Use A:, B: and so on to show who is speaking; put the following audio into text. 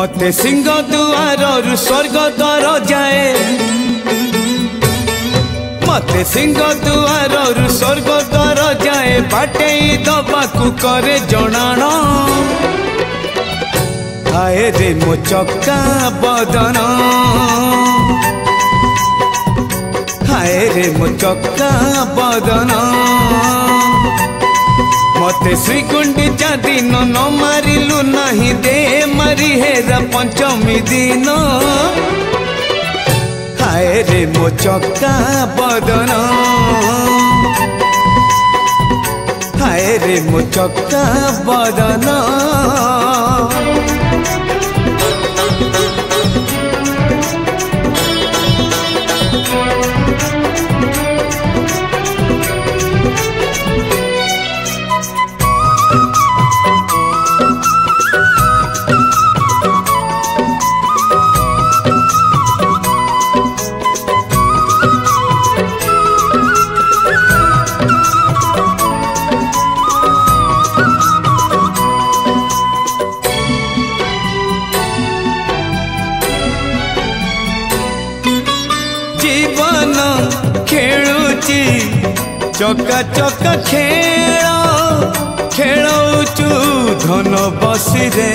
A: मते सिंह दुआर स्वर्ग द्वार जाए मते सिंह दुआर स्वर्ग द्वार जाए बाटे दबाकू करे जणाण आए रे मो चक्का बदन हाय रे मो चक्का बदन मते श्रीगुंडीचा दिन न मारिलु नहीं दे मारी हेरा पंचमी दिन हाय रे मो चक्का बदन हाय रे मो चक्का बदन जीवन खेलुची चका चका खेल खेलुचु धन बसी रे